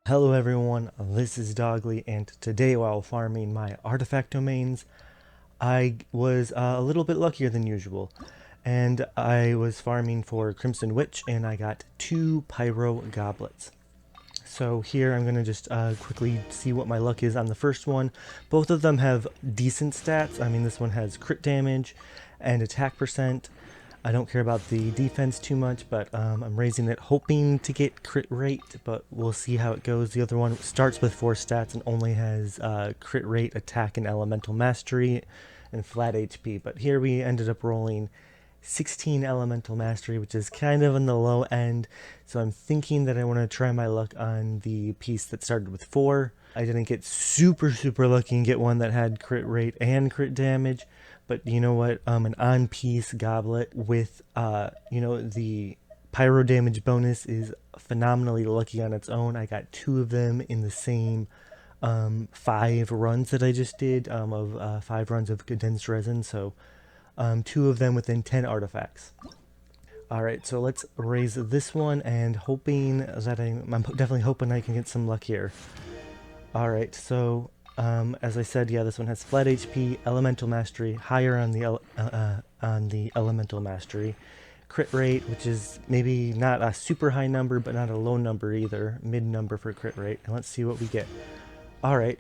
Hello everyone, this is Dogly, and today while farming my artifact domains, I was a little bit luckier than usual. And I was farming for Crimson Witch, and I got 2 Pyro Goblets. So here I'm going to just quickly see what my luck is on the first one. Both of them have decent stats. I mean, this one has crit damage and attack percent. I don't care about the defense too much, but I'm raising it hoping to get crit rate, but we'll see how it goes. The other one starts with 4 stats and only has crit rate, attack, and elemental mastery, and flat HP. But here we ended up rolling 16 elemental mastery, which is kind of in the low end. So I'm thinking that I want to try my luck on the piece that started with 4. I didn't get super lucky and get one that had crit rate and crit damage. But you know what? An on-piece goblet with, the pyro damage bonus is phenomenally lucky on its own. I got 2 of them in the same 5 runs that I just did, of 5 runs of condensed resin. So 2 of them within 10 artifacts. Alright, so let's raise this one and hoping that I'm definitely hoping I can get some luck here. Alright, so as I said, yeah, this one has flat HP, elemental mastery, higher on the elemental mastery, crit rate, which is maybe not a super high number, but not a low number either, mid number for crit rate. And let's see what we get. Alright,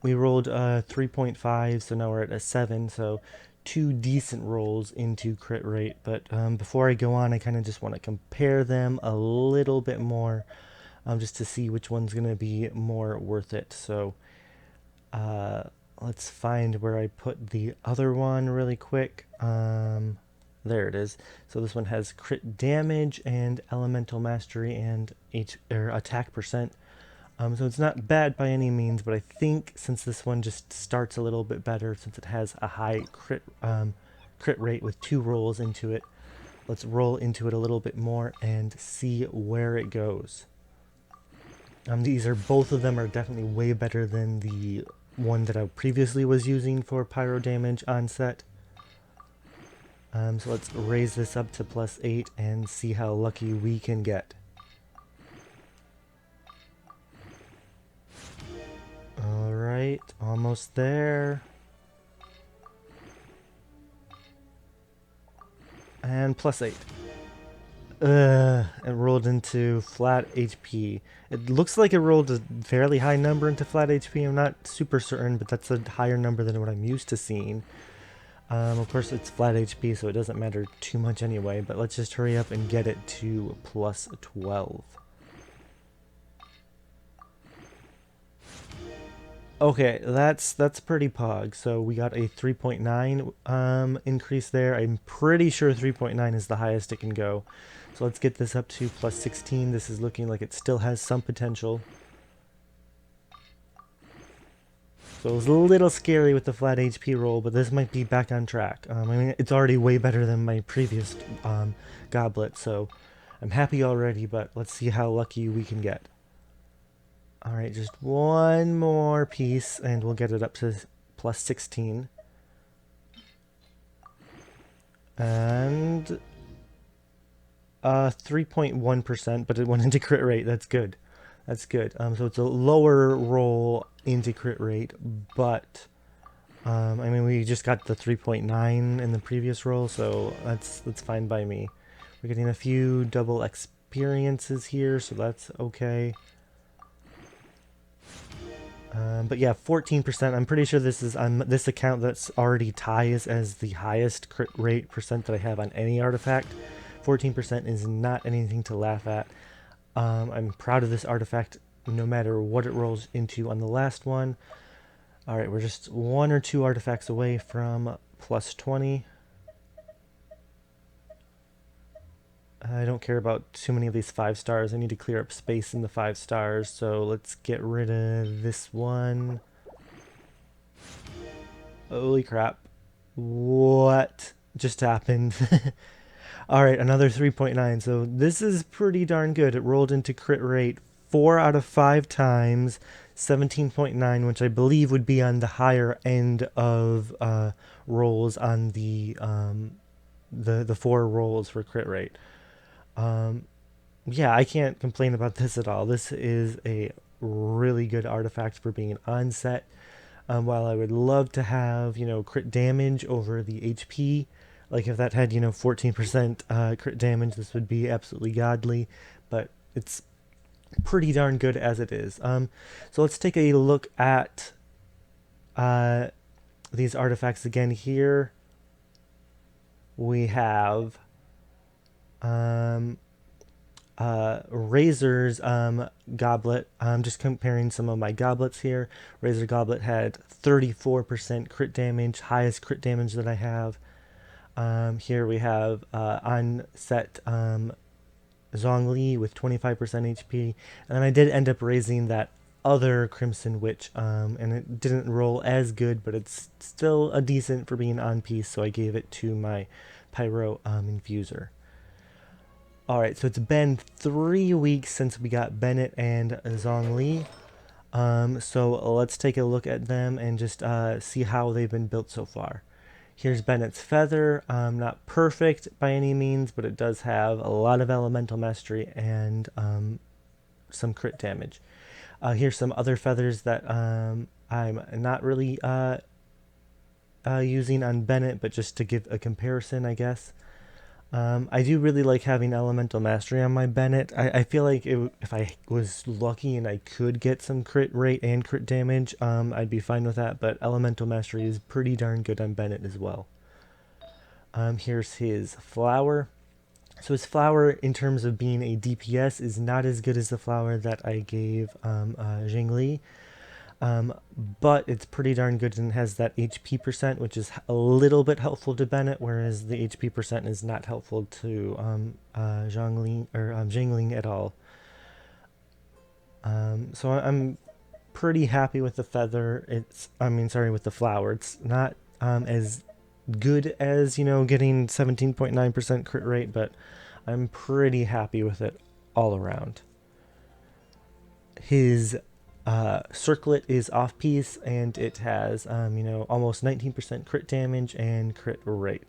we rolled 3.5, so now we're at a 7, so 2 decent rolls into crit rate. But before I go on, I kind of just want to compare them a little bit more, just to see which one's going to be more worth it. So let's find where I put the other one really quick. There it is. So this one has crit damage and elemental mastery and attack percent. So it's not bad by any means, but I think since this one just starts a little bit better, since it has a high crit rate with 2 rolls into it, let's roll into it a little bit more and see where it goes. Both of them are definitely way better than the one that I previously was using for pyro damage on set. So let's raise this up to +8 and see how lucky we can get. Alright, almost there. And +8. It rolled into flat HP. It looks like it rolled a fairly high number into flat HP. I'm not super certain, but that's a higher number than what I'm used to seeing. Of course, it's flat HP, so it doesn't matter too much anyway, but let's just hurry up and get it to +12. Okay, that's pretty pog. So we got a 3.9 increase there. I'm pretty sure 3.9 is the highest it can go. So let's get this up to +16. This is looking like it still has some potential. So it was a little scary with the flat HP roll, but this might be back on track. I mean, it's already way better than my previous goblet, so I'm happy already, but let's see how lucky we can get. Alright, just one more piece, and we'll get it up to +16. And 3.1%, but it went into crit rate. That's good. That's good. So it's a lower roll into crit rate, but I mean, we just got the 3.9 in the previous roll, so that's fine by me. We're getting a few double experiences here, so that's okay. But yeah, 14%. I'm pretty sure this is on this account that's already ties as the highest crit rate percent that I have on any artifact. 14% is not anything to laugh at. I'm proud of this artifact no matter what it rolls into on the last one. Alright, we're just 1 or 2 artifacts away from +20. I don't care about too many of these 5 stars. I need to clear up space in the 5 stars, so let's get rid of this one. Holy crap. What just happened? Alright, another 3.9. So this is pretty darn good. It rolled into crit rate 4 out of 5 times, 17.9, which I believe would be on the higher end of rolls on the 4 rolls for crit rate. Yeah, I can't complain about this at all. This is a really good artifact for being on set. While I would love to have, crit damage over the HP, like if that had, 14% crit damage, this would be absolutely godly, but it's pretty darn good as it is. So let's take a look at these artifacts again here. We have Razor's goblet. I'm just comparing some of my goblets here. Razor goblet had 34% crit damage, highest crit damage that I have. Here we have on set Zhongli with 25% HP, and then I did end up raising that other Crimson Witch, and it didn't roll as good, but it's still a decent for being on piece, so I gave it to my Pyro Infuser. Alright, so it's been 3 weeks since we got Bennett and Zhongli. So let's take a look at them and just see how they've been built so far. Here's Bennett's feather. Not perfect by any means, but it does have a lot of elemental mastery and some crit damage. Here's some other feathers that I'm not really using on Bennett, but just to give a comparison, I guess. I do really like having elemental mastery on my Bennett. I feel like if I was lucky and I could get some crit rate and crit damage, I'd be fine with that, but elemental mastery is pretty darn good on Bennett as well. Here's his flower. So his flower, in terms of being a DPS, is not as good as the flower that I gave Zhongli. But it's pretty darn good and has that HP percent, which is a little bit helpful to Bennett, whereas the HP percent is not helpful to Zhongli at all. So I'm pretty happy with the feather. With the flower. It's not as good as, getting 17.9% crit rate, but I'm pretty happy with it all around. His circlet is off piece, and it has almost 19% crit damage and crit rate.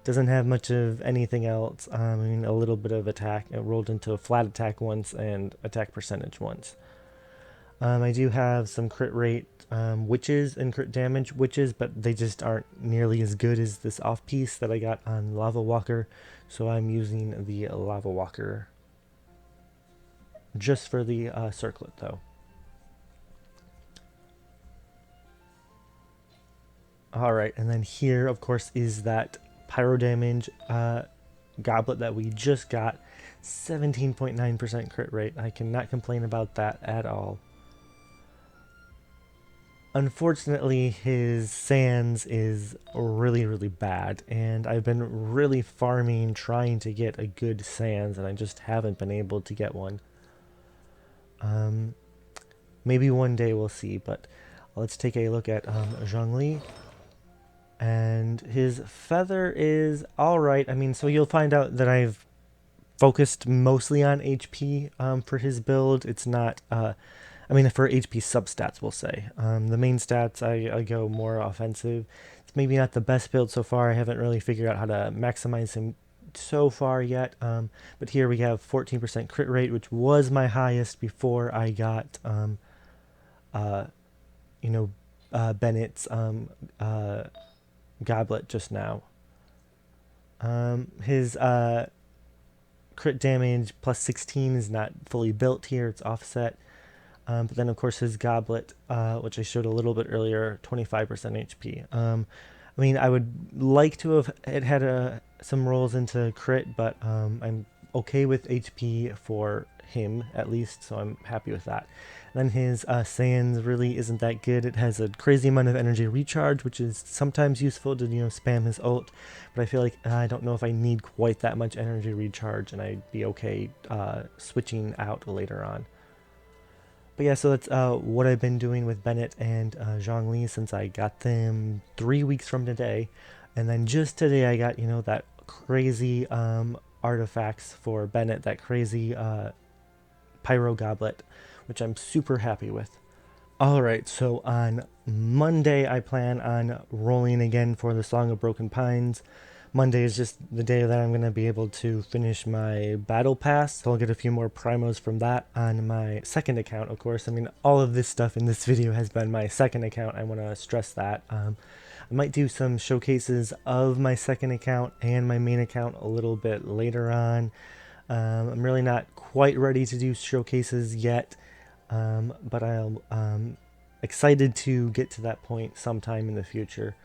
Doesn't have much of anything else. A little bit of attack. It rolled into a flat attack once and attack percentage once. I do have some crit rate witches and crit damage witches, but they just aren't nearly as good as this off piece that I got on Lava Walker, so I'm using the Lava Walker just for the circlet though. Alright, and then here, of course, is that Pyro damage goblet that we just got. 17.9% crit rate. I cannot complain about that at all. Unfortunately, his sands is really, really bad, and I've been really farming trying to get a good sands, and I just haven't been able to get one. Maybe one day we'll see, but let's take a look at Zhongli. And his feather is alright. So you'll find out that I've focused mostly on HP for his build. It's not, for HP substats, we'll say. The main stats, I go more offensive. It's maybe not the best build so far. I haven't really figured out how to maximize him so far yet. But here we have 14% crit rate, which was my highest before I got, Bennett's goblet just now. His crit damage plus 16 is not fully built here, it's offset. But then of course his goblet, which I showed a little bit earlier, 25% HP. I would like to have had some rolls into crit, but I'm okay with HP for him at least, so I'm happy with that. Then his sands really isn't that good. It has a crazy amount of energy recharge, which is sometimes useful to spam his ult, but I feel like I don't know if I need quite that much energy recharge, and I'd be okay switching out later on. But yeah, so that's what I've been doing with Bennett and Zhongli since I got them 3 weeks from today, and then just today I got that crazy artifacts for Bennett, that crazy Pyro goblet, which I'm super happy with. Alright, so on Monday I plan on rolling again for the Song of Broken Pines. Monday is just the day that I'm going to be able to finish my battle pass. So I'll get a few more primos from that on my second account, of course. I mean, all of this stuff in this video has been my second account. I want to stress that. I might do some showcases of my second account and my main account a little bit later on. I'm really not quite ready to do showcases yet, but I'm excited to get to that point sometime in the future.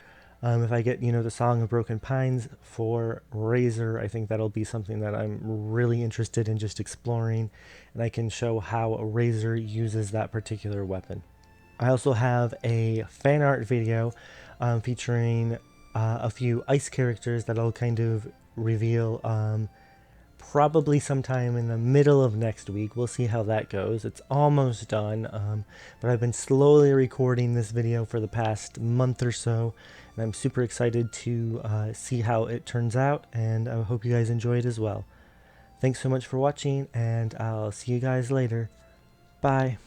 If I get, the Song of Broken Pines for Razor, I think that'll be something that I'm really interested in just exploring, and I can show how a Razor uses that particular weapon. I also have a fan art video featuring a few ice characters that I'll kind of reveal probably sometime in the middle of next week. We'll see how that goes. It's almost done, but I've been slowly recording this video for the past month or so, and I'm super excited to see how it turns out, and I hope you guys enjoy it as well. Thanks so much for watching, and I'll see you guys later. Bye.